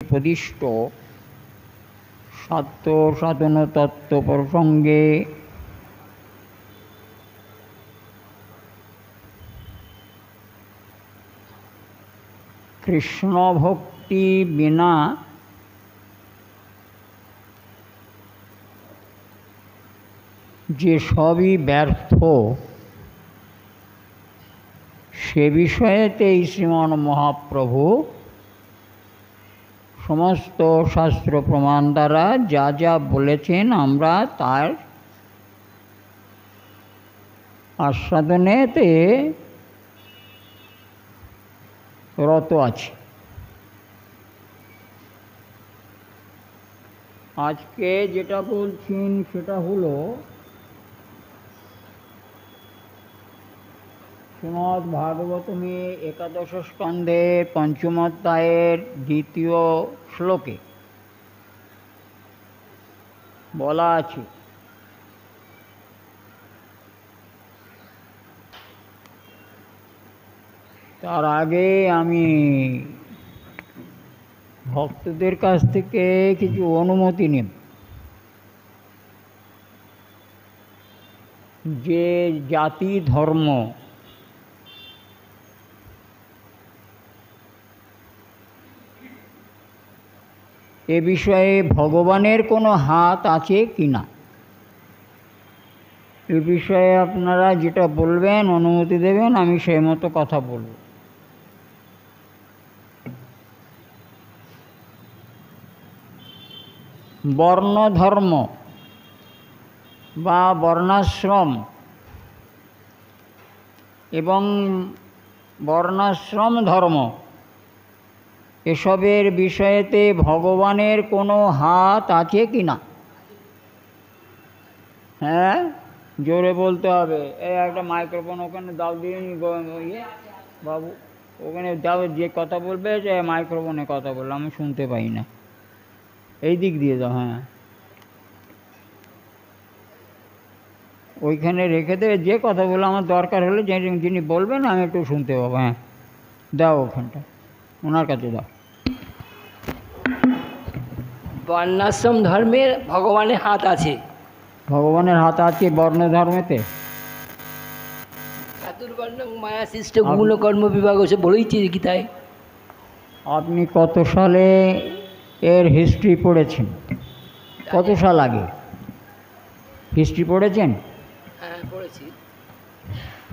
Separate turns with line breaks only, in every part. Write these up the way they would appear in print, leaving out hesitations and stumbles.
প্রদিষ্ট সত্য সাধন তত্ত্ব প্রসঙ্গে কৃষ্ণ ভক্তি বিনা যে সবই ব্যর্থ, সে বিষয়েতেই শ্রীমান মহাপ্রভু সমস্ত শাস্ত্র প্রমাণ দ্বারা যা যা বলেছেন আমরা তার আস্বাদনেতে রত আছি। আজকে যেটা বলছেন সেটা হলো শ্রীমদ্ ভাগবতমে একাদশ স্কন্ধের পঞ্চম অধ্যায়ের দ্বিতীয় শ্লোকে বলা আছে, তার আগে আমি ভক্তদের কাছ থেকে কিছু অনুমতি নেব। যে জাতি ধর্ম এ বিষয়ে ভগবানের কোনো হাত আছে কি না, এ বিষয়ে আপনারা যেটা বলবেন, অনুমতি দেবেন, আমি সেই মতো কথা বলব। বর্ণ ধর্ম বা বর্ণাশ্রম এবং বর্ণাশ্রম ধর্ম এসবের বিষয়েতে ভগবানের কোনো হাত আছে কি না? হ্যাঁ, জোরে বলতে হবে। এই একটা মাইক্রোফোন ওখানে দাও দিয়ে ইয়ে বাবু, ওখানে দাও, যে কথা বলবে যে মাইক্রোফোনে কথা বললো, আমি শুনতে পাই না, এই দিক দিয়ে দাও। হ্যাঁ, ওইখানে রেখে দেবে, যে কথা বললো আমার দরকার হলে যিনি বলবেন আমি একটু শুনতে পাবো। হ্যাঁ, দাও ওখানটা, ওনার কাছে দাও।
বর্ণাশ্রম ধর্মের ভগবানের হাত আছে।
ভগবানের হাত আছে বর্ণ ধর্মেতে?
চাতুর্বর্ণ মায়া সৃষ্ট গুণ কর্ম বিভাগ ওসব বলেইছি গীতায়।
আপনি কত সালে এর হিস্ট্রি পড়েছেন? কত সাল আগে হিস্ট্রি পড়েছেন?
হ্যাঁ, পড়েছি।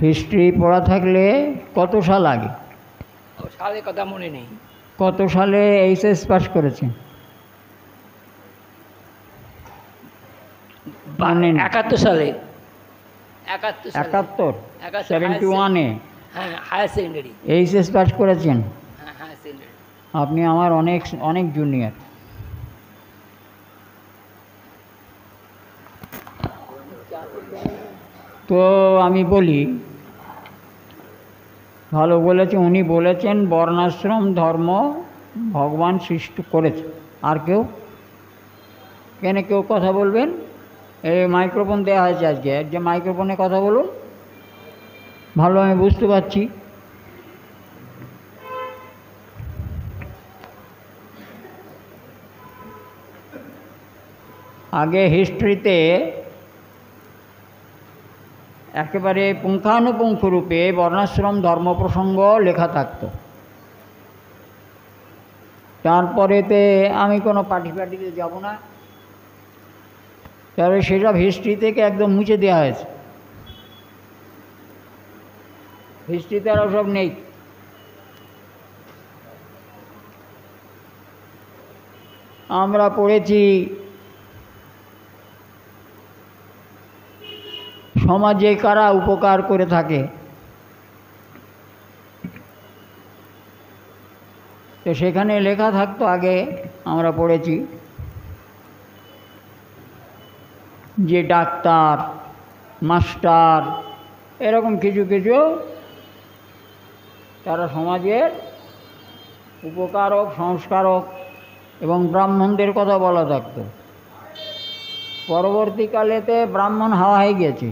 হিস্ট্রি পড়া থাকলে কত সাল আগে?
সালের কথা মনে নেই।
কত সালে এইচএস পাস করেছেন?
71 সালে।
71? 71-এ?
হ্যাঁ, হায়ার সেকেন্ডারি।
এইচএস পাস করেছেন?
হ্যাঁ, হায়ার সেকেন্ডারি।
আপনি আমার অনেক অনেক জুনিয়র। তো আমি বলি, ভালো বলেছে, উনি বলেছেন বর্ণাশ্রম ধর্ম ভগবান সৃষ্টি করেছে। আর কেউ কেউ কথা বলবেন? এই মাইক্রোফোন দেওয়া হয়েছে আজকে, যে মাইক্রোফোনে কথা বলুন, ভালো আমি বুঝতে পারছি। আগে হিস্ট্রিতে একেবারে পুঙ্খানুপুঙ্খ রূপে বর্ণাশ্রম ধর্ম প্রসঙ্গ লেখা থাকত। তারপরেতে আমি কোনো পার্টিতে যাব না, তাহলে সেসব হিস্ট্রি থেকে একদম মুছে দেওয়া হয়েছে। হিস্ট্রিতে আর সব নেই। আমরা পড়েছি সমাজে কারা উপকার করে থাকে, তো সেখানে লেখা থাকতো আগে, আমরা পড়েছি যে ডাক্তার, মাস্টার, এরকম কিছু কিছু তারা সমাজের উপকারক, সংস্কারক এবং ব্রাহ্মণদের কথা বলা থাকতো। পরবর্তীকালেতে ব্রাহ্মণ হাওয়া হয়ে গেছে,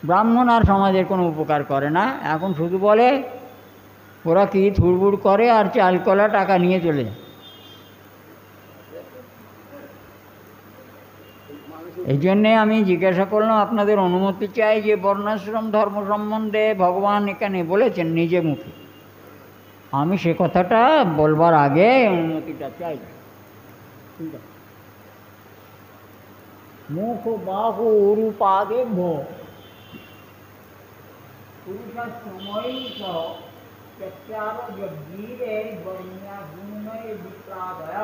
ব্রাহ্মণ আর সমাজের কোনো উপকার করে না। এখন শুধু বলে ওরা কি থুড়বুড় করে আর চালকলা টাকা নিয়ে চলে যায়। এই জন্যে আমি জিজ্ঞাসা করলাম, আপনাদের অনুমতি চাই যে বর্ণাশ্রম ধর্ম সম্বন্ধে ভগবান এখানে বলেছেন নিজে মুখে। আমি সে কথাটা বলবার আগে অনুমতিটা চাই। ঠিক আছে। মুখ বাহু উরু পাদে ভো পুরুষাশ্রমই চত্যার যজ্ঞীরে বর্ণা গুণময় বিপ্রাদয়।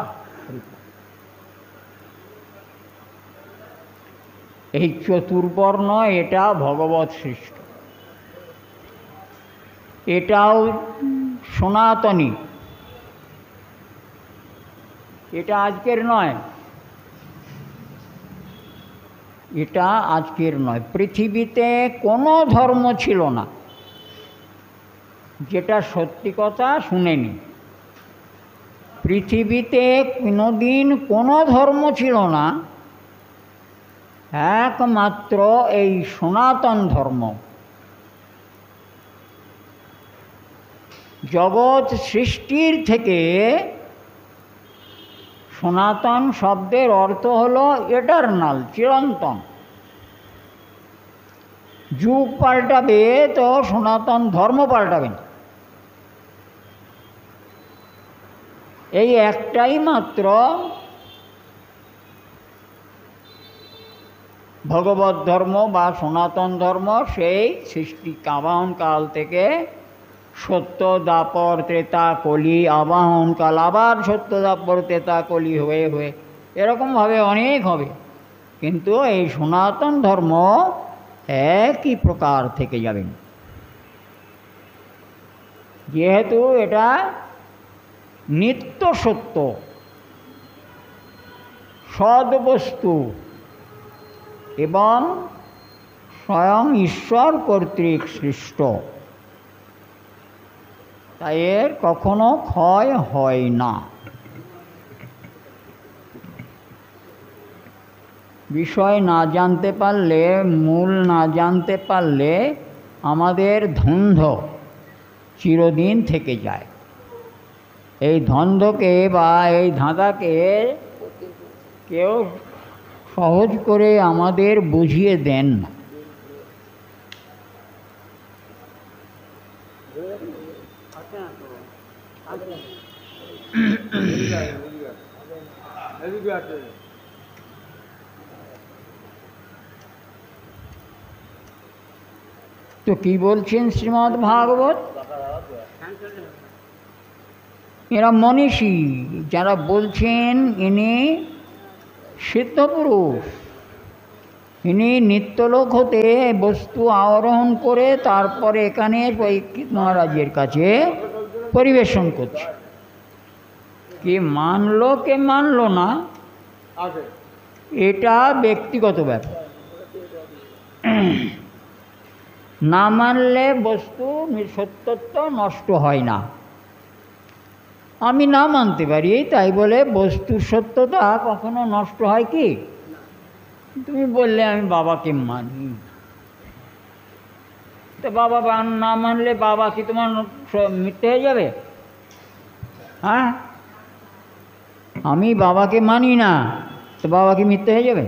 এই চতুর্বর্ণ এটা ভগবৎ সৃষ্ট, এটাও সনাতনী, এটা আজকের নয়, এটা আজকের নয়। পৃথিবীতে কোনো ধর্ম ছিল না যেটা সত্যি কথা শুনেনি। পৃথিবীতে কোনোদিন কোনো ধর্ম ছিল না, একমাত্র এই সনাতন ধর্ম। জগৎ সৃষ্টির থেকে সনাতন শব্দের অর্থ হলো এটারনাল, চিরন্তন। যুগ পাল্টাবে তো সনাতন ধর্ম পাল্টাবে না। এই একটাই মাত্র ভগবত ধর্ম বা সনাতন ধর্ম। সেই সৃষ্টি আবাহনকাল থেকে সত্য দাপর ত্রেতা কলি, আবাহনকাল আবার সত্য দাপর ত্রেতা কলি হয়ে হয়ে এরকমভাবে অনেক হবে, কিন্তু এই সনাতন ধর্ম একই প্রকার থেকে যাবেন। যেহেতু এটা নিত্য সত্য, সদ্বস্তু এবং স্বয়ং ঈশ্বর কর্তৃক সৃষ্ট, তাই এর কখনো ক্ষয় হয় না। বিষয় না জানতে পারলে, মূল না জানতে পারলে আমাদের ধন্ধ চিরদিন থেকে যায়। এই ধন্ধকে বা এই ধাঁধাকে কেউ সহজ করে আমাদের বুঝিয়ে দেন না। তো কি বলছেন শ্রীমদ্ ভাগবত? এরা মনীষী যারা বলছেন ইনি সিদ্ধপুরুষ, ইনি নিত্যলোক হতে বস্তু আরোহণ করে তারপরে এখানে পরীক্ষিত মহারাজের কাছে পরিবেশন করছে। কে মানলো কে মানলো না এটা ব্যক্তিগত ব্যাপার। না মানলে বস্তু সত্যত্ব নষ্ট হয় না। আমি না মানতে পারি তাই বলে বস্তুর সত্যতা কখনো নষ্ট হয় কি? তুমি বললে আমি বাবাকে মানি, তো বাবা না মানলে বাবা কি তোমার মিথ্যে হয়ে যাবে? হ্যাঁ, আমি বাবাকে মানি না, তো বাবা কি মিথ্যে হয়ে যাবে?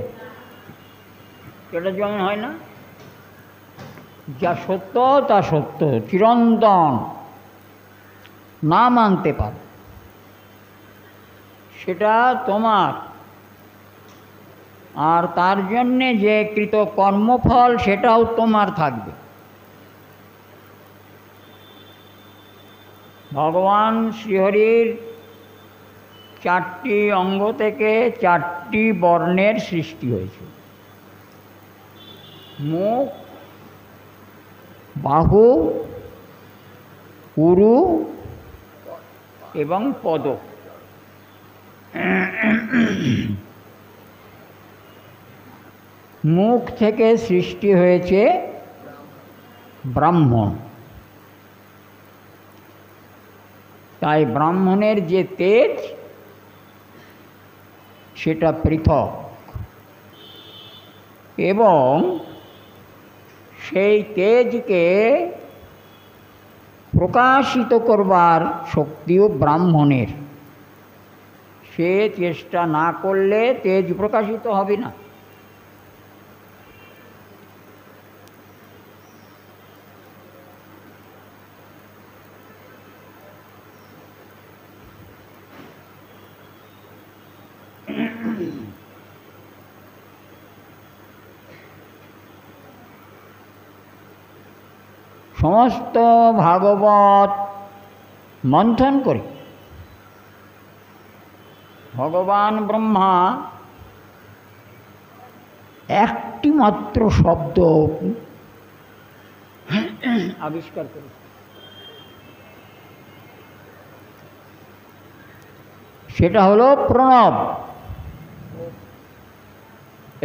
এটা যেমন হয় না, যা সত্য তা সত্য, চিরন্তন। না মানতে পারো সেটা তোমার, আর তার জন্যে যে কৃত কর্মফল সেটাও তোমার থাকবে। ভগবান শ্রীহরির 4টি অঙ্গ থেকে 4টি বর্ণের সৃষ্টি হয়েছে। মুখ, বাহু, উরু এবং পদ। মুখ থেকে সৃষ্টি হয়েছে ব্রাহ্মণ। তাই ব্রাহ্মণের যে তেজ সেটা পৃথক, এবং সেই তেজকে প্রকাশিত করবার শক্তিও ব্রাহ্মণের। সে চেষ্টা না করলে তেজ প্রকাশিত হবে না। সমস্ত ভাগবত মন্থন করে ভগবান ব্রহ্মা একটি মাত্র শব্দ আবিষ্কার করে, সেটা হলো প্রণব।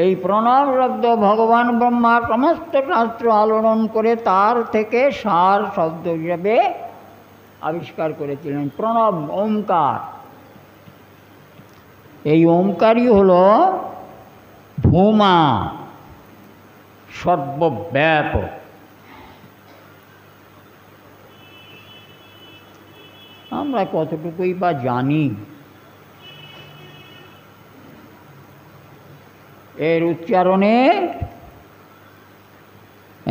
এই প্রণব শব্দ ভগবান ব্রহ্মা সমস্ত শাস্ত্র আলোড়ন করে তার থেকে সার শব্দ হিসাবে আবিষ্কার করেছিলেন প্রণব, ওমকার। এই ওমকারই হল ভূমা, সর্বব্যাপক। আমরা কতটুকুই বা জানি এর উচ্চারণে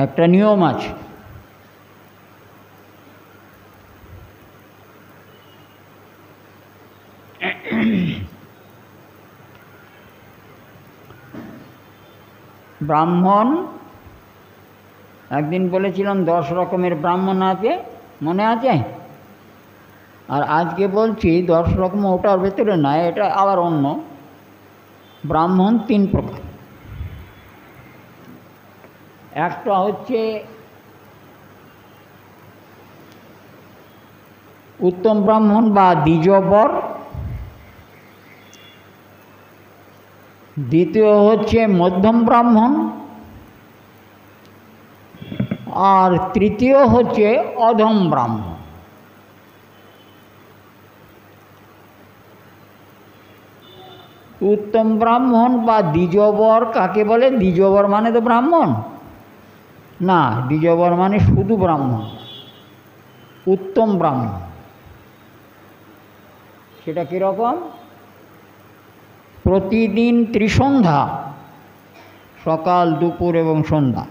একটা নিয়ম আছে। ব্রাহ্মণ, একদিন বলেছিলাম 10 রকমের ব্রাহ্মণ আছে, মনে আছে? আর আজকে বলছি 10 রকম ওটার ভেতরে নয়, এটা আবার অন্য। ব্রাহ্মণ 3 প্রকার। একটা হচ্ছে উত্তম ব্রাহ্মণ বা দ্বিজবর, দ্বিতীয় হচ্ছে মধ্যম ব্রাহ্মণ, আর তৃতীয় হচ্ছে অধম ব্রাহ্মণ। উত্তম ব্রাহ্মণ বা দ্বিজবর কাকে বলে? দ্বিজবর মানে তো ব্রাহ্মণ না, দ্বিজবর মানে শুধু ব্রাহ্মণ। উত্তম ব্রাহ্মণ সেটা কীরকম? প্রতিদিন ত্রিসন্ধ্যা, সকাল, দুপুর এবং সন্ধ্যা,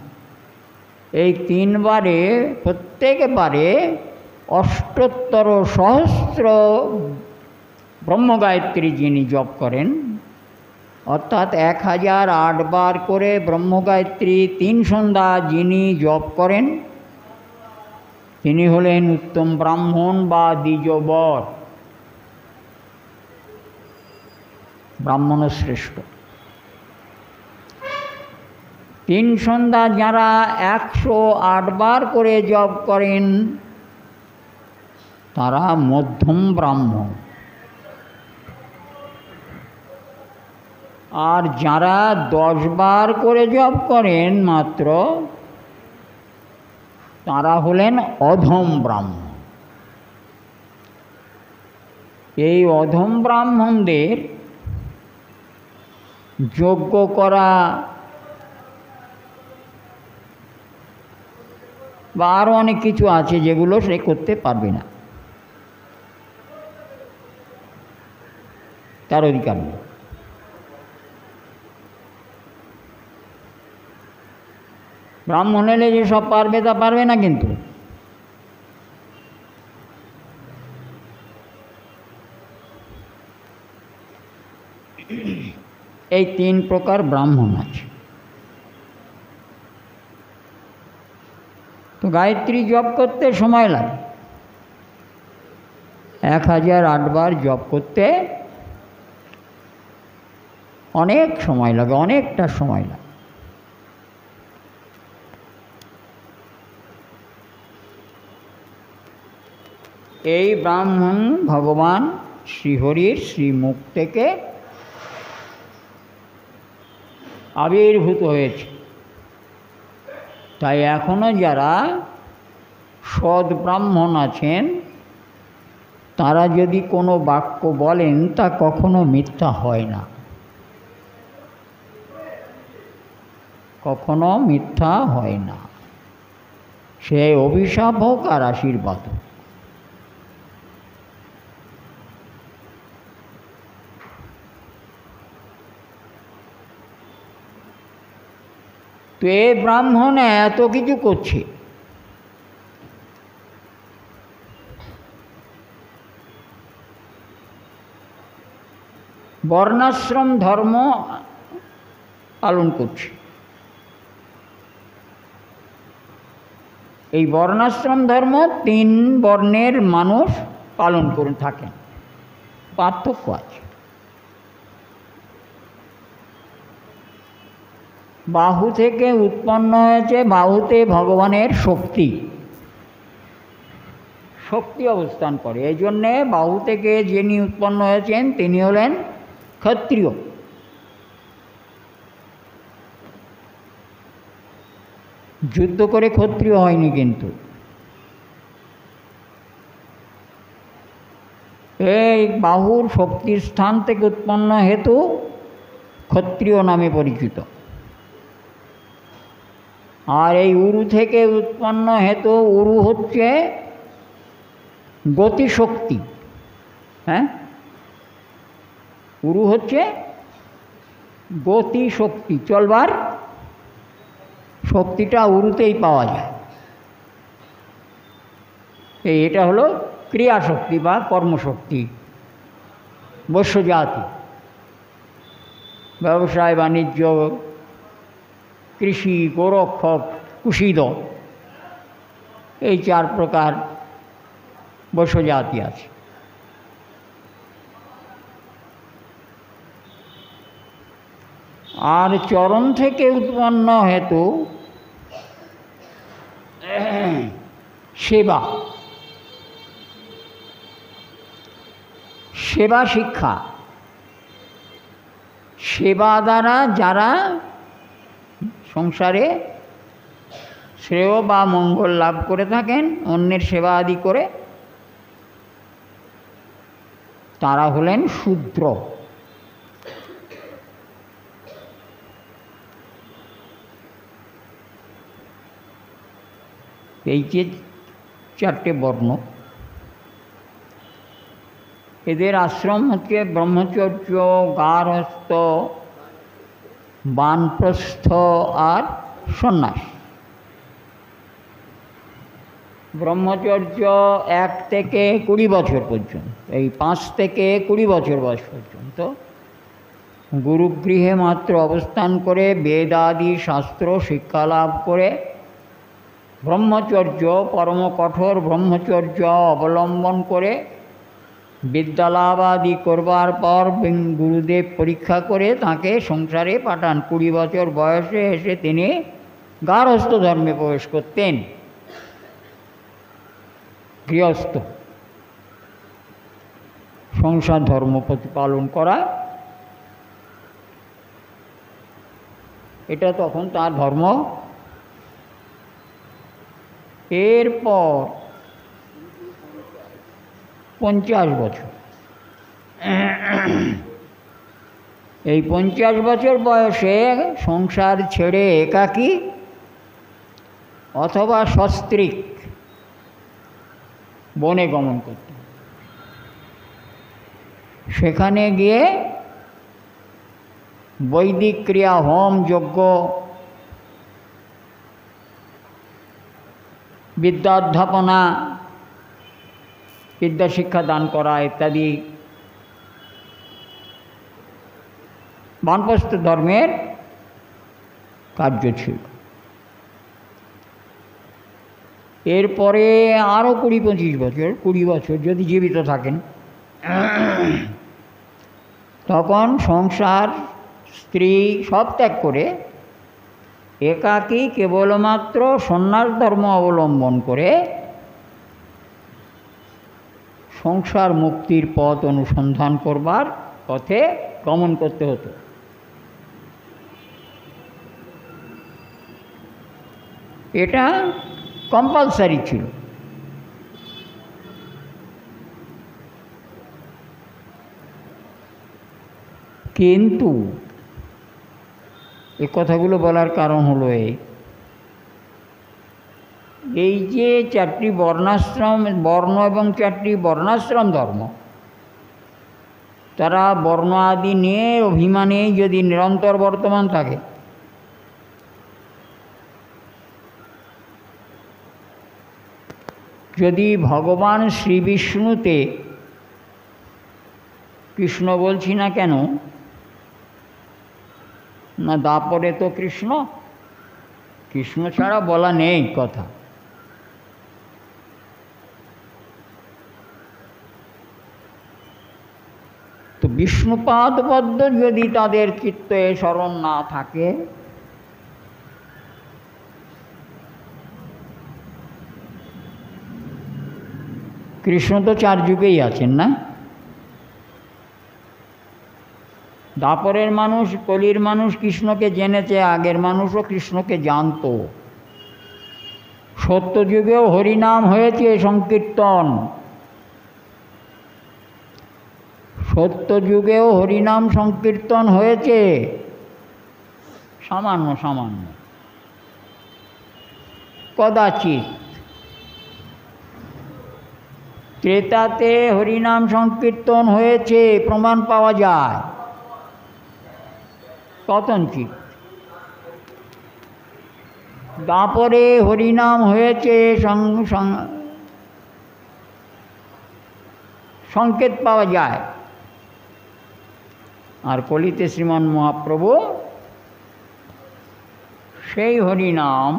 এই 3 বারে, প্রত্যেকবারে 78 সহস্র ব্রহ্মগায়ত্রী যিনি জপ করেন, অর্থাৎ 1008 বার করে ব্রহ্মগায়ত্রী 3 সন্ধ্যা যিনি জপ করেন, তিনি হলেন উত্তম ব্রাহ্মণ বা দ্বিজবর, ব্রাহ্মণ শ্রেষ্ঠ। 3 সন্ধ্যা যারা 108 বার করে জপ করেন তারা মধ্যম ব্রাহ্মণ। আর যারা 10 বার করে জপ করেন মাত্র, তারা হলেন অধম ব্রাহ্মণ। এই অধম ব্রাহ্মণদের যজ্ঞ করা বা আরও অনেক কিছু আছে যেগুলো সে করতে পারবে না, তার অধিকার নেই। ব্রাহ্মণ হলে যে সব পারবে তা পারবে না, কিন্তু এই 3 প্রকার ব্রাহ্মণ আছে। তো গায়ত্রী জপ করতে সময় লাগে, 1008 বার জপ করতে অনেক সময় লাগে, অনেকটা সময় লাগে। এই ব্রাহ্মণ ভগবান শ্রীহরির শ্রীমুখ থেকে আবির্ভূত হয়েছে। তাই এখনও যারা সৎ ব্রাহ্মণ আছেন তারা যদি কোনো বাক্য বলেন তা কখনো মিথ্যা হয় না, কখনো মিথ্যা হয় না। সে অভিশাপ হোক আর আশীর্বাদ হোক। তো এ ব্রাহ্মণ এত কিছু করছে, বর্ণাশ্রম ধর্ম পালন করছে। এই বর্ণাশ্রম ধর্ম 3 বর্ণের মানুষ পালন করে থাকেন, পার্থক্য আছে। বাহু থেকে উৎপন্ন হয়েছে, বাহুতে ভগবানের শক্তি অবস্থান করে। এই জন্যে বাহু থেকে যিনি উৎপন্ন হয়েছেন তিনি হলেন ক্ষত্রিয়। যুদ্ধ করে ক্ষত্রিয় হয়নি, কিন্তু এই বাহুর শক্তির স্থান থেকে উৎপন্ন হেতু ক্ষত্রিয় নামে পরিচিত। আর এই উরু থেকে উৎপন্ন হেতু, উরু হচ্ছে গতিশক্তি। হ্যাঁ, উরু হচ্ছে গতিশক্তি, চলবার শক্তিটা উরুতেই পাওয়া যায়। এটা হলো ক্রিয়াশক্তি বা কর্মশক্তি। বৈশ্য জাতি ব্যবসায় বাণিজ্য, কৃষি, গোরক্ষক, কুশীদ, এই 4 প্রকার বৈশ্য জাতি আছে। আর চরণ থেকে উৎপন্ন হেতু সেবা, সেবা শিক্ষা। সেবা দ্বারা যারা সংসারে শ্রেয় বা মঙ্গল লাভ করে থাকেন, অন্যের সেবা আদি করে, তারা হলেন শূদ্র। এই যে 4টে বর্ণ, এদের আশ্রম হচ্ছে ব্রহ্মচর্য, গার্হস্থ, বানপ্রস্থ আর সন্ন্যাস। ব্রহ্মচর্য 1 থেকে 20 বছর পর্যন্ত, এই 5 থেকে 20 বছর বয়স পর্যন্ত গুরুগৃহে মাত্র অবস্থান করে বেদাদি শাস্ত্র শিক্ষা লাভ করে ব্রহ্মচর্য, পরম কঠোর ব্রহ্মচর্য অবলম্বন করে বিদ্যালাভ আদি করবার পর গুরুদেব পরীক্ষা করে তাকে সংসারে পাঠান। 20 বছর বয়সে এসে তিনি গার্হস্থ ধর্মে প্রবেশ করতেন। গৃহস্থ সংসার ধর্ম প্রতিপালন করা, এটা তখন তার ধর্ম। এরপর 50 বছর, এই 50 বছর বয়সে সংসার ছেড়ে একাকী অথবা সস্ত্রীক বনে গমন করত। সেখানে গিয়ে বৈদিক ক্রিয়া, হোম যজ্ঞ, বিদ্যা অধ্যাপনা, বিদ্যা শিক্ষা দান করা ইত্যাদি বানপ্রস্থ ধর্মের কার্য ছিল। এরপরে আরও 20-25 বছর, 20 বছর যদি জীবিত থাকেন, তখন সংসার, স্ত্রী সব ত্যাগ করে একাকী কেবলমাত্র সন্ন্যাস ধর্ম অবলম্বন করে সংসার মুক্তির পথ অনুসন্ধান করবার পথে গমন করতে হতো। এটা কম্পালসারি ছিল। কিন্তু এই কথাগুলো বলার কারণ হলো এই এই যে চারটি বর্ণাশ্রম বর্ণ এবং চারটি বর্ণাশ্রম ধর্ম, তারা বর্ণ আদি নিয়ে অভিমানে যদি নিরন্তর বর্তমান থাকে, যদি ভগবান শ্রী বিষ্ণুতে, কৃষ্ণ বলছি না কেন, না দাপরে তো কৃষ্ণ, কৃষ্ণ ছাড়া বলা নেই কথা। তো বিষ্ণুপাদ পদ্ম যদি তাদের চিত্তে স্মরণ না থাকে, কৃষ্ণ তো চার যুগেই আছেন না, দাপরের মানুষ কলির মানুষ কৃষ্ণকে জেনেছে, আগের মানুষও কৃষ্ণকে জানতো। সত্যযুগেও হরিনাম হয়েছে সংকীর্তন, সত্যযুগেও হরিনাম সংকীর্তন হয়েছে, সামান্য সামান্য কদাচিৎ। ত্রেতাতে হরিনাম সংকীর্তন হয়েছে, প্রমাণ পাওয়া যায় কতঞ্চিৎ। দাপরে হরিনাম হয়েছে, সংকেত পাওয়া যায়। আর কলিতে শ্রীমান মহাপ্রভু সেই হরিনাম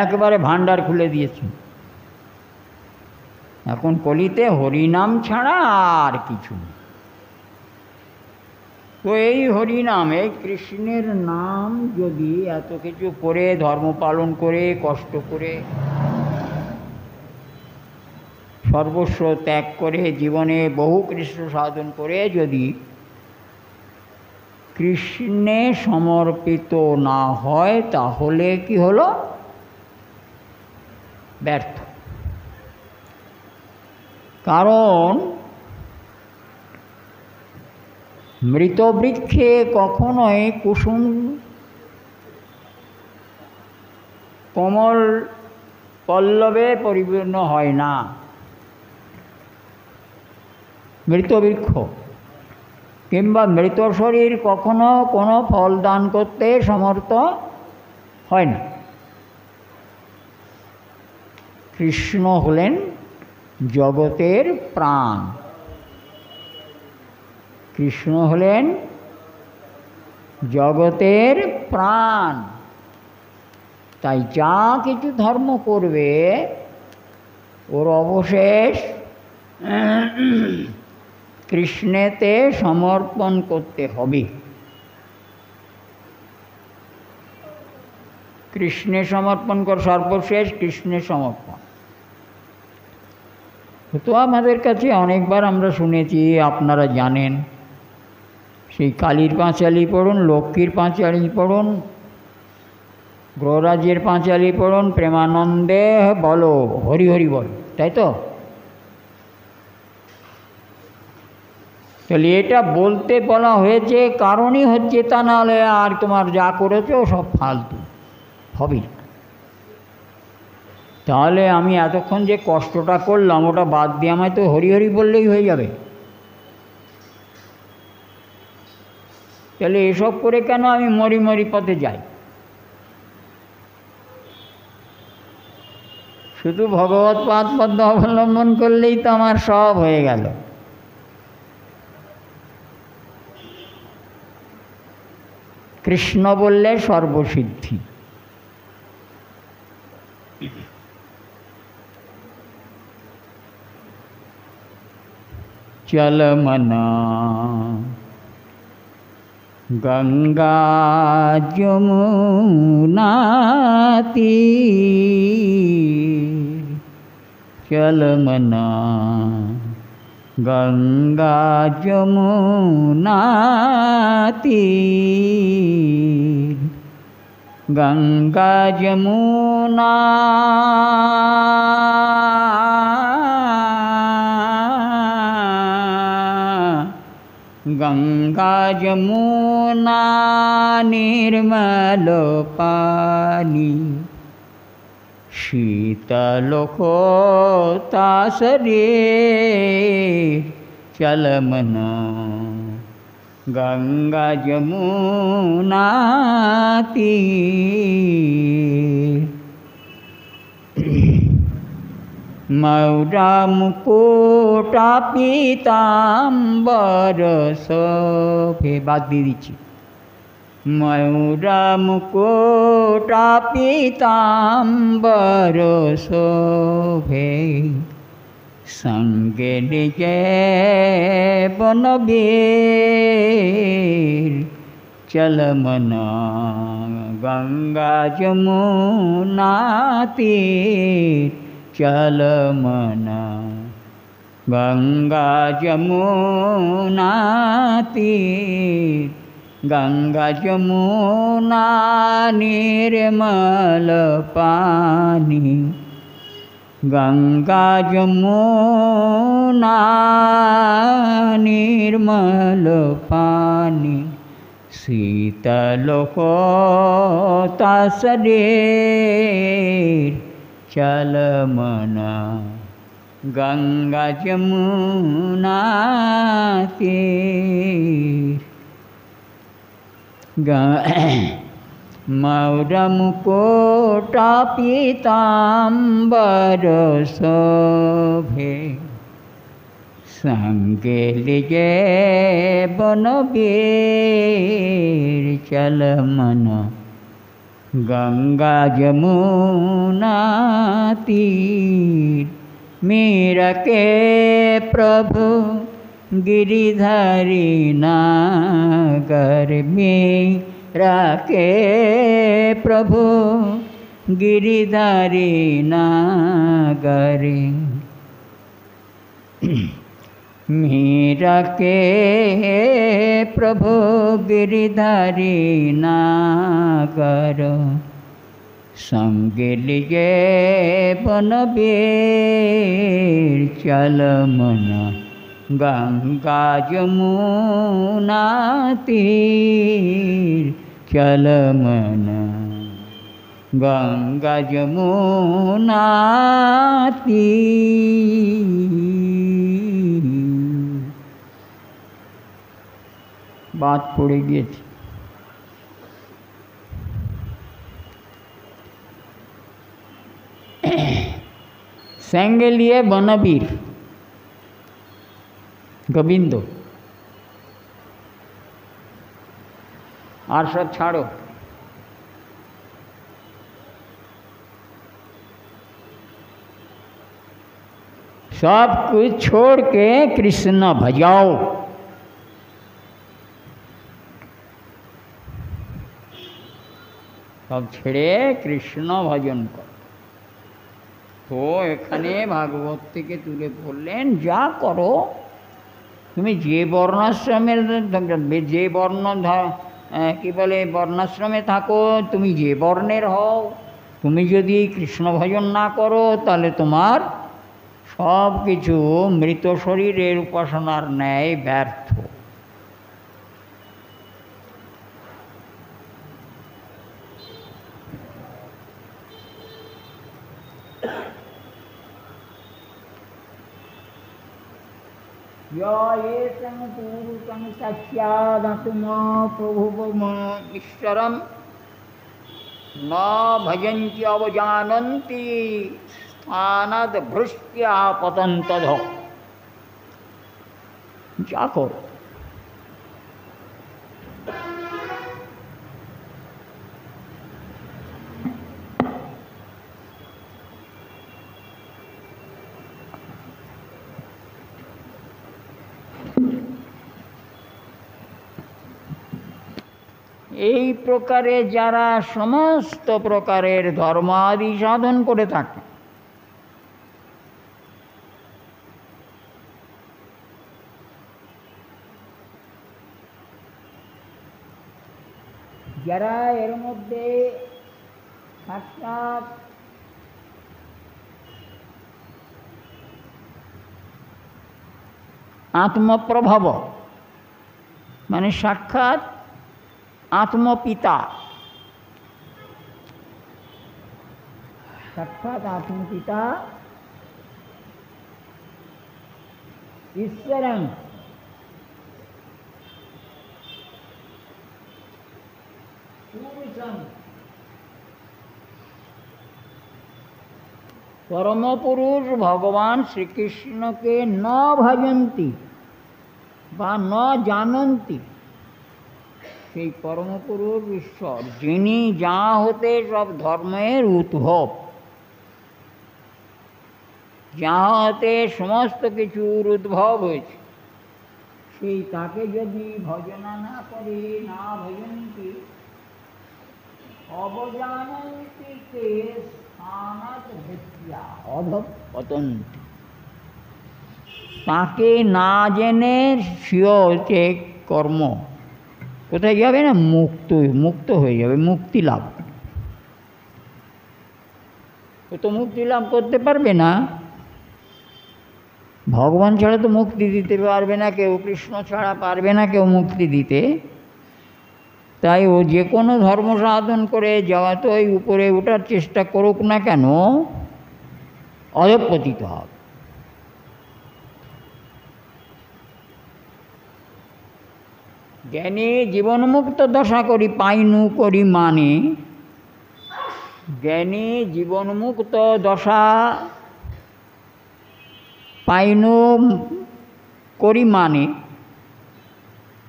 একবারে ভান্ডার খুলে দিয়েছেন। এখন কলিতে হরিনাম ছাড়া আর কিছু নেই। তো এই হরিনাম, এই কৃষ্ণের নাম যদি এত কিছু করে, ধর্ম পালন করে, কষ্ট করে, সর্বস্ব ত্যাগ করে, জীবনে বহু কৃষ্ণ সাধন করে যদি কৃষ্ণে সমর্পিত না হয়, তাহলে কি হলো? ব্যর্থ। কারণ মৃত বৃক্ষে কখনোই কুসুম কমল পল্লবে পরিপূর্ণ হয় না। মৃত বৃক্ষ কিংবা মৃত শরীর কখনো কোনো ফল দান করতে সমর্থ হয় না। কৃষ্ণ হলেন জগতের প্রাণ, কৃষ্ণ হলেন জগতের প্রাণ। তাই যা কিছু ধর্ম করবে, ওর অবশেষ কৃষ্ণেতে সমর্পণ করতে হবে। কৃষ্ণে সমর্পণ কর, সর্বশেষ কৃষ্ণে সমর্পণ। তো আমাদের কাছে অনেকবার আমরা শুনেছি, আপনারা জানেন, সেই কালীর পাঁচালী পড়ুন, লক্ষ্মীর পাঁচালী পড়ুন, গ্রহরাজের পাঁচালী পড়ুন, প্রেমানন্দে বলো হরি হরি বল, তাই তো? তাহলে এটা বলতে বলা হয়েছে কারণই হচ্ছে, তা নাহলে আর তোমার যা করেছো সব ফালতু হবে। তাহলে আমি এতক্ষণ যে কষ্টটা করলাম, ওটা বাদ দিয়ে আমায় তো হরি হরি বললেই হয়ে যাবে। তাহলে এসব করে কেন আমি মরি মরি পথে যাই? শুধু ভগবৎ পাদ পদ্ম অবলম্বন করলেই তো আমার সব হয়ে গেল। কৃষ্ণ বললে সর্বসিদ্ধি। চল মনা গঙ্গা যমুনা তীর, চল মনা গঙ্গা যমুনা তীর, গঙ্গা যমুনা गंगा जमुना निर्मल पानी शीतल होता शरीर चल मन गंगा जमुना तीर मौरा मुकुटा पीताम्बर शोभे बात দিয়ে দিচ্ছি मयूरा मुकुटा पीताम्बर शोभे संगे निजे बनबीर चल मन गंगा जमुना तीर चल मन गंगा जमुना तीर गंगा जमुना निर्मल पानी गंगा जमुना निर्मल पानी शीतल होता शरीर चल मन गंगा जमुना तीर मौरा मुकुटा पीताम्बर शोभे संगे लिजे बनबीर चल मन गंगा जमुना तीर मीरा के प्रभु गिरिधारी नागर मीरा के प्रभु गिरिधारी नागर मीरा के प्रभु गिरिधारी नागर संगे लिजे बनबीर चल मन गंगा जमुना तीर चल मन गंगा जमुना तीर बात पड़े गई थी संगे लिए बनबीर गोविंद और सब छाड़ो सब कुछ छोड़ के कृष्ण भजाओ सब छेड़े कृष्ण भजन कर तो এখানে ভাগবত থেকে তুলে বললেন যা করো তুমি যে বর্ণাশ্রমের যে বর্ণ কি বলে বর্ণাশ্রমে থাকো তুমি যে বর্ণের হও তুমি যদি কৃষ্ণ ভজন না করো তাহলে তোমার সব কিছু মৃত শরীরের উপাসনার ন্যায় ব্যর্থ। येषं पूरुषं तस्यादतुमा प्रभुवमीश्वरं न भजन्ति अवजानन्ति स्थानद्भृष्ट्या पतन्तधो যা করো এই প্রকারে যারা সমস্ত প্রকারের ধর্মাদি সাধন করে থাকে যারা এর মধ্যে সাক্ষাৎ আত্মপ্রভব মানে সাক্ষাৎ আত্মপিতা, সাক্ষাৎ আত্মপিতা ঈশ্বরং পুরুষং परम पुरुष भगवान श्री कृष्ण के न भजन्ति বা ন জানন্তি, সেই পরম পুরুষ ঈশ্বর যিনি যা হতে সব ধর্মের উদ্ভব, যা হতে সমস্ত কিছুর উদ্ভব হয়েছে, সেই তাকে যদি ভজনা না করে, না ভজন্তি অবজানন্তি তে স্থানাৎ ভৃত্য়া অধঃপতন্তি, তাকে না জেনে সিও হচ্ছে কর্ম কোথায় যাবে না, মুক্ত হয়ে যাবে, মুক্তি লাভ। ও তো মুক্তি লাভ করতে পারবে না, ভগবান ছাড়া তো মুক্তি দিতে পারবে না কেউ, কৃষ্ণ ছাড়া পারবে না কেউ মুক্তি দিতে। তাই ও যে কোনো ধর্ম সাধন করে যাওয়া তো ওই উপরে ওঠার চেষ্টা করুক না কেন, অধঃপতিত হবে। জ্ঞানী জীবনমুক্ত দশা করি পাইনু করি মানে, জ্ঞানী জীবনমুক্ত দশা পাইনু করি মানে,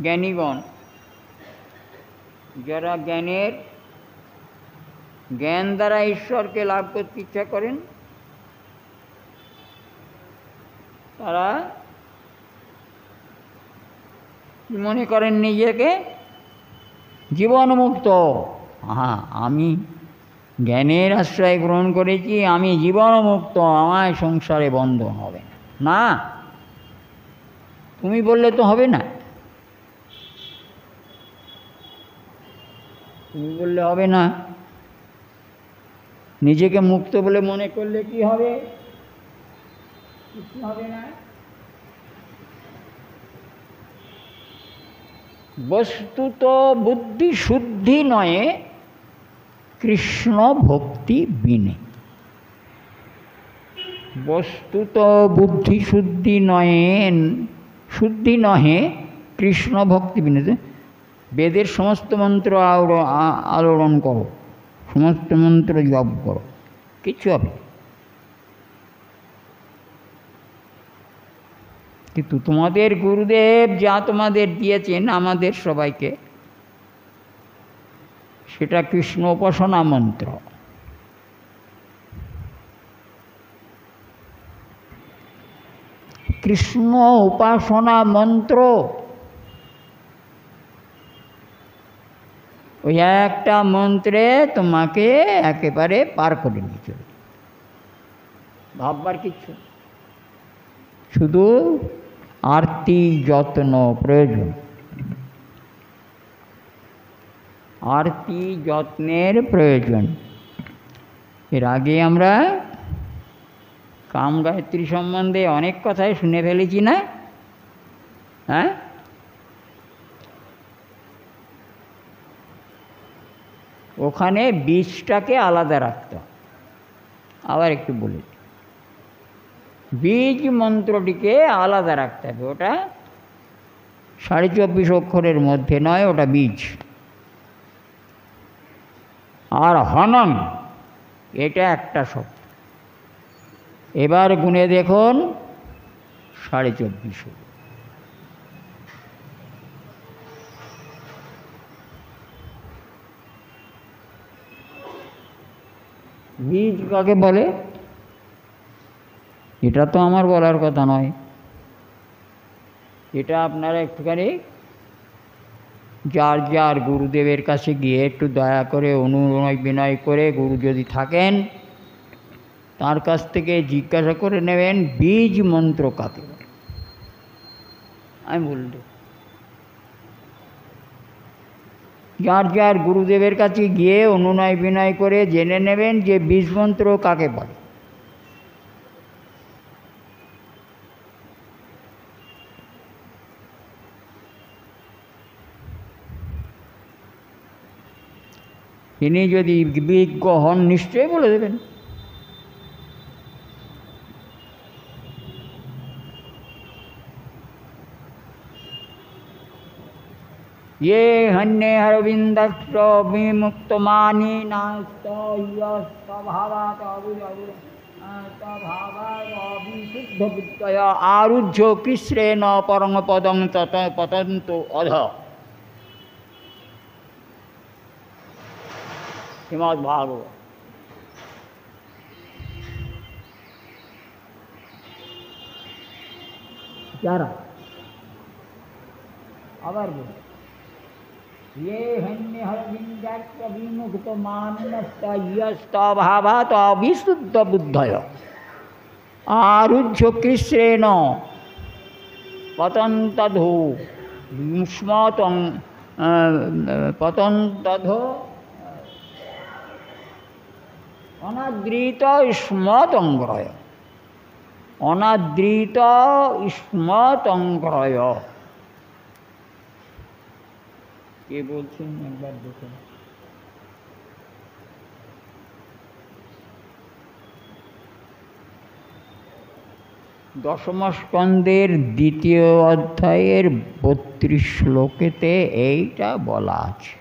জ্ঞানীগণ যারা জ্ঞান দ্বারা ঈশ্বরকে লাভ করতে ইচ্ছা করেন, তারা মনে করেন নিজেকে জীবনমুক্ত। হ্যাঁ, আমি জ্ঞানের আশ্রয় গ্রহণ করেছি, আমি জীবনমুক্ত, আমায় সংসারে বন্ধন হবে না। তুমি বললে তো হবে না, তুমি বললে হবে না। নিজেকে মুক্ত বলে মনে করলে কি হবে? কিছু হবে না। বস্তুত বুদ্ধি শুদ্ধি নয় কৃষ্ণ ভক্তি বিনে, বস্তুত বুদ্ধি শুদ্ধি নহে কৃষ্ণ ভক্তি বিনে। বেদের সমস্ত মন্ত্র আলোড়ন করো, সমস্ত মন্ত্র জপ করো, কিছু হবে। কিন্তু তোমাদের গুরুদেব যা তোমাদের দিয়েছেন আমাদের সবাইকে, সেটা কৃষ্ণ উপাসনা মন্ত্র। কৃষ্ণ উপাসনা মন্ত্র ওই একটা মন্ত্রে তোমাকে একেবারে পার করে নিয়ে চলে, ভাববার কিচ্ছু, শুধু আরতি যত্ন প্রয়োজন, আরতি যত্নের প্রয়োজন। এর আগে আমরা কাম গায়ত্রী সম্বন্ধে অনেক কথাই শুনে ফেলেছি না? হ্যাঁ, ওখানে বীজটাকে আলাদা রাখতে হবে। আবার একটু বলি, বীজ মন্ত্রটিকে আলাদা রাখতে হবে। ওটা 24.5 অক্ষরের মধ্যে নয়, ওটা বীজ। আর হনন এটা একটা শব্দ। এবার গুণে দেখুন 24.5। বীজ কাকে বলে এটা তো আমার বলার কথা নয়, এটা আপনারা একটুখানি যার যার গুরুদেবের কাছে গিয়ে একটু দয়া করে অনুনয় বিনয় করে, গুরু যদি থাকেন তার কাছ থেকে জিজ্ঞাসা করে নেবেন বীজ মন্ত্র কাকে বলে। আমি বলল, যার যার গুরুদেবের কাছে গিয়ে অনুনয় বিনয় করে জেনে নেবেন যে বীজ মন্ত্র কাকে বলে। তিনি যদি বিজ্ঞ হন নিশ্চয়ই বলে দেবেন। ये हन्ये हरविंदक्ष विमुक्तमानी नास्तभावाविशुद्धबुद्धया आरुह्य कृष्णेन परम पदं तत पतन्तो अध। श्रीमद्भागवत। যারা আবার বলি ये हन्य हरविंदाक्ष विमुक्तमानस्तभावात् अविशुद्धबुद्धय आरुह्य कृष्णेन पतन्तधो स्मतं पतन्तधो अनादृत स्मतंग्रय अनादृत स्मतंग्रय। কে বলছেন একবার দেখুন। দশম স্কন্দের দ্বিতীয় অধ্যায়ের 32 শ্লোকেতে এইটা বলা আছে।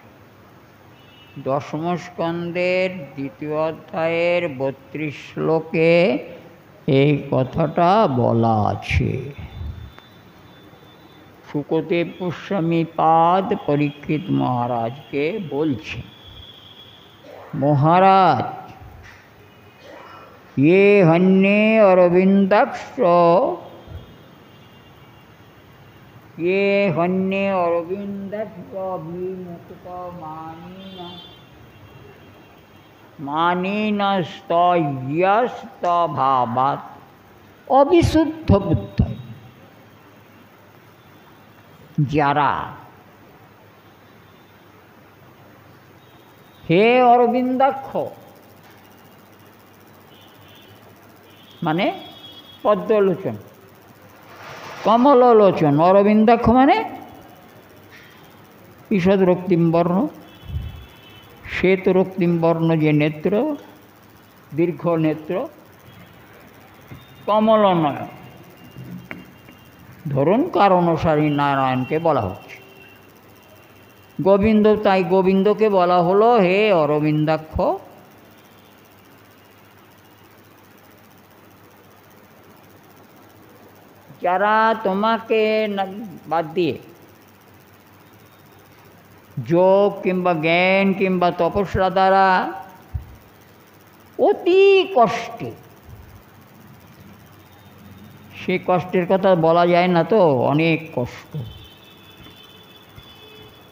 দশম স্কন্দের দ্বিতীয় অধ্যায়ের 32 শ্লোকে এই কথাটা বলা আছে। सुखदेव गोस्वामी पाद परीक्षित महाराज के बोलছে, महाराज ये हन्ये अरविंदाक्ष ये हन्ये अरविंदाक्ष विमुक्त मानिनस्तयस्तभावात् अविशुद्ध बुद्ध। যারা হে অরবিন্দাক্ষ মানে পদ্মলোচন, কমললোচন, অরবিন্দাক্ষ মানে ঈষদ রক্তিম বর্ণ, শ্বেত রক্তিম বর্ণ যে নেত্র, দীর্ঘ নেত্র, কমলনয়। ধরুন কার অনুসারী নারায়ণকে বলা হচ্ছে, গোবিন্দ, তাই গোবিন্দকে বলা হলো হে অরবিন্দাক্ষ। যারা তোমাকে বাদ দিয়ে যোগ কিংবা জ্ঞান কিংবা তপস্যা দ্বারা অতি কষ্টে, সেই কষ্টের কথা বলা যায় না তো, অনেক কষ্ট,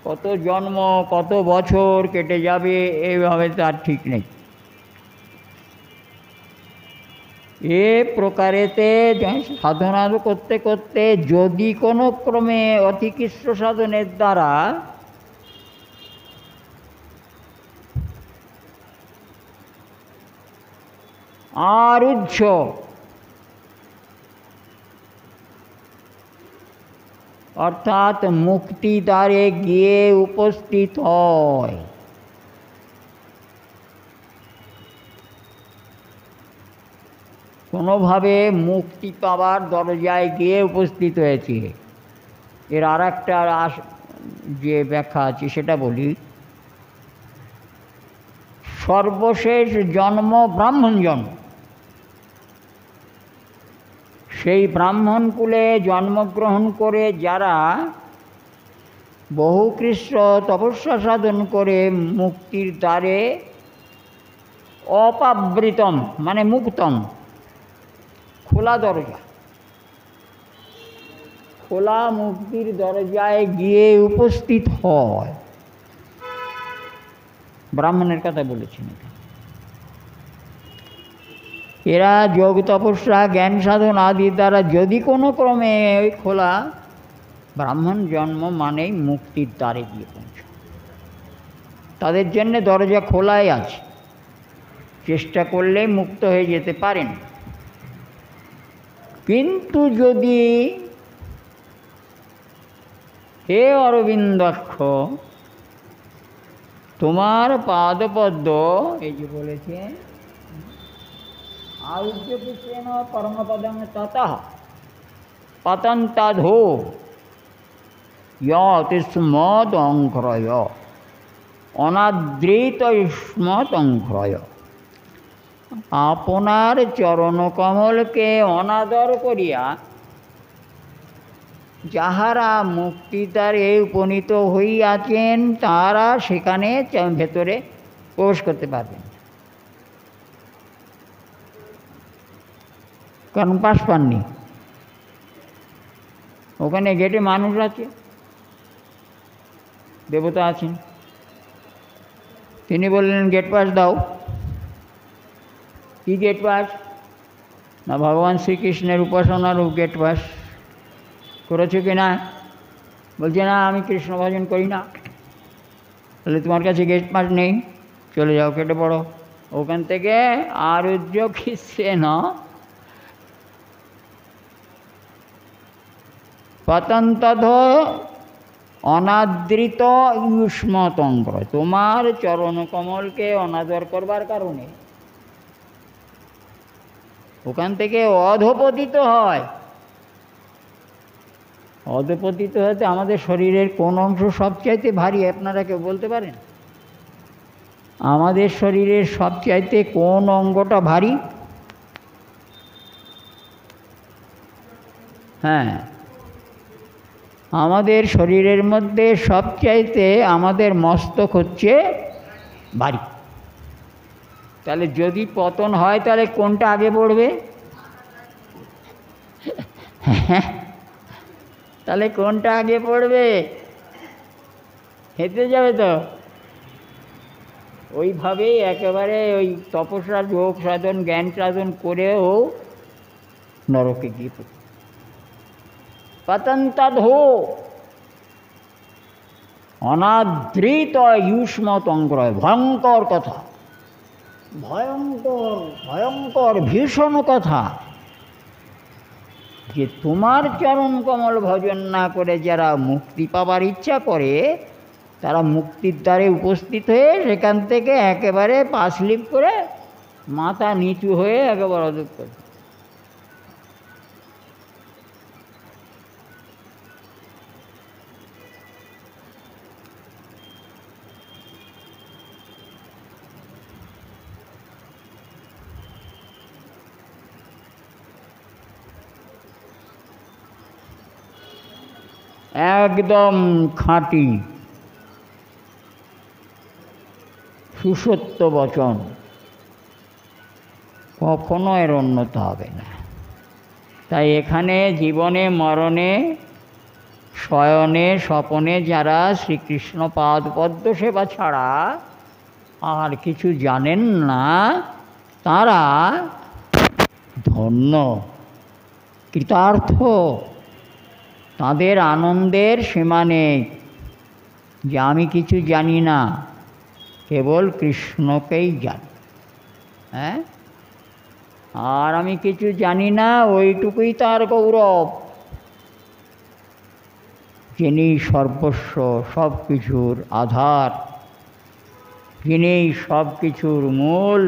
কত জন্ম কত বছর কেটে যাবে এইভাবে তার ঠিক নেই। এ প্রকারেতে সাধনা করতে করতে যদি কোনো ক্রমে অতিকৃষ্ট সাধনের দ্বারা আরুহ্য অর্থাৎ মুক্তিদ্বারে গিয়ে উপস্থিত হয়, কোনোভাবে মুক্তি পাবার দরজায় গিয়ে উপস্থিত হয়েছে। এর আর একটা যে ব্যাখ্যা আছে সেটা বলি। সর্বশেষ জন্ম ব্রাহ্মণ জন্ম, সেই ব্রাহ্মণ কুলে জন্মগ্রহণ করে যারা বহুকৃষ্ণ তপস্যা সাধন করে মুক্তির দ্বারে অপাবৃতম মানে মুক্তম, খোলা দরজা, খোলা মুক্তির দরজায় গিয়ে উপস্থিত হয়। ব্রাহ্মণের কথা বলেছেন এখানে। এরা যোগ তপস্যা জ্ঞান সাধন আদির দ্বারা যদি কোনো ক্রমে ওই খোলা ব্রাহ্মণ জন্ম মানেই মুক্তির দ্বারে গিয়ে পৌঁছে, তাদের জন্য দরজা খোলাই আছে, চেষ্টা করলে মুক্ত হয়ে যেতে পারেন। কিন্তু যদি হে অরবিন্দাক্ষ তোমার পাদপদ্ম এই যে বলেছেন আরুহ্যপুত্রেণ পরমপদং ততঃ পতন্তাধো ইয়তিস্মদঙ্ঘ্রয় অনাদৃত ইস্মদঙ্ঘ্রয়। আপনার চরণকমলকে অনাদর করিয়া যাহারা মুক্তিদ্বারে উপনীত হইয়াছেন তাহারা সেখানে ভেতরে প্রবেশ করতে পারবেন, কারণ পাশ পাননি। ওখানে গেটে মানুষ আছে, দেবতা আছেন। তিনি বললেন গেট পাস দাও। কি গেট পাস? না ভগবান শ্রীকৃষ্ণের উপাসনার গেট পাস করেছো কি না? বলছে না, আমি কৃষ্ণ ভজন করি না। তাহলে তোমার কাছে গেট পাস নেই, চলে যাও, কেটে পড়ো। ওখান থেকে আরুহ্য খ্রিস্টেন পতন্তধ অনাদৃত ইউষ্মতঙ্গ। তোমার চরণকমলকে অনাদর করবার কারণে ওখান থেকে অধপতিত হয়। অধপতিত হতে আমাদের শরীরের কোন অংশ সবচাইতে ভারী আপনারা কেউ বলতে পারেন? আমাদের শরীরের সবচাইতে কোন অঙ্গটা ভারী? হ্যাঁ, আমাদের শরীরের মধ্যে সবচাইতে আমাদের মস্তক হচ্ছে ভারী। তাহলে যদি পতন হয় তাহলে কোনটা আগে পড়বে? তাহলে কোনটা আগে পড়বে? হেঁটে যাবে তো। ওইভাবেই একেবারে ওই তপস্যা, যোগ সাধন, জ্ঞান সাধন করেও নরকে গিয়ে পড়ে। পতন্তধো অনাদৃত ইউষ্মতঙ্গ্রয়। ভয়ঙ্কর কথা, ভয়ঙ্কর ভয়ঙ্কর ভীষণ কথা, যে তোমার চরণ কমল ভজন না করে যারা মুক্তি পাবার ইচ্ছা করে তারা মুক্তির দ্বারে উপস্থিত হয়ে সেখান থেকে একেবারে পা স্লিপ করে মাথা নিচু হয়ে একেবারে অদূর করে। একদম খাঁটি সুসত্য বচন, কখনো এর উন্নত হবে না। তাই এখানে জীবনে মরণে শয়নে স্বপনে যারা শ্রীকৃষ্ণ পাদপদ্ম সেবা ছাড়া আর কিছু জানেন না তারা ধন্য, কৃতার্থ। তাদের আনন্দের সীমা নেই যে আমি কিছু জানি না, কেবল কৃষ্ণকেই জানি। হ্যাঁ, আর আমি কিছু জানি না, ওইটুকুই তার গৌরব। যিনি সর্বস্ব, সব কিছুর আধার, যিনি সব কিছুর মূল,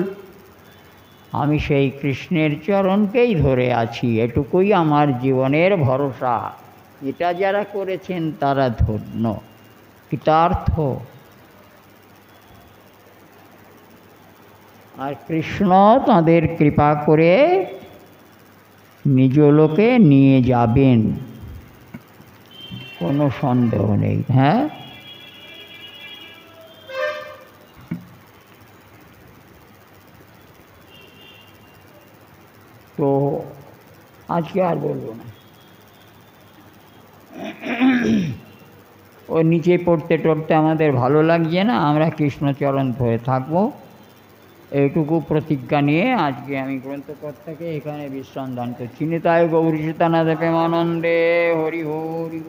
আমি সেই কৃষ্ণের চরণকেই ধরে আছি, এটুকুই আমার জীবনের ভরসা। এটা যারা করেছেন তারা ধন্য, কৃতার্থ। আর কৃষ্ণ তাদের কৃপা করে নিজ লোকে নিয়ে যাবেন, কোনো সন্দেহ নেই। হ্যাঁ, তো আজকে আর বলবো না। ওই নিচে পড়তে টড়তে আমাদের ভালো লাগছে না, আমরা কৃষ্ণচরণ ধরে থাকবো, এইটুকু প্রতিজ্ঞা নিয়ে আজকে আমি গ্রন্থকর্তাকে এখানে বিশ্রাম দান করছি। নিতাই গৌরী সীতানাথ প্রেমানন্দে হরি হরি।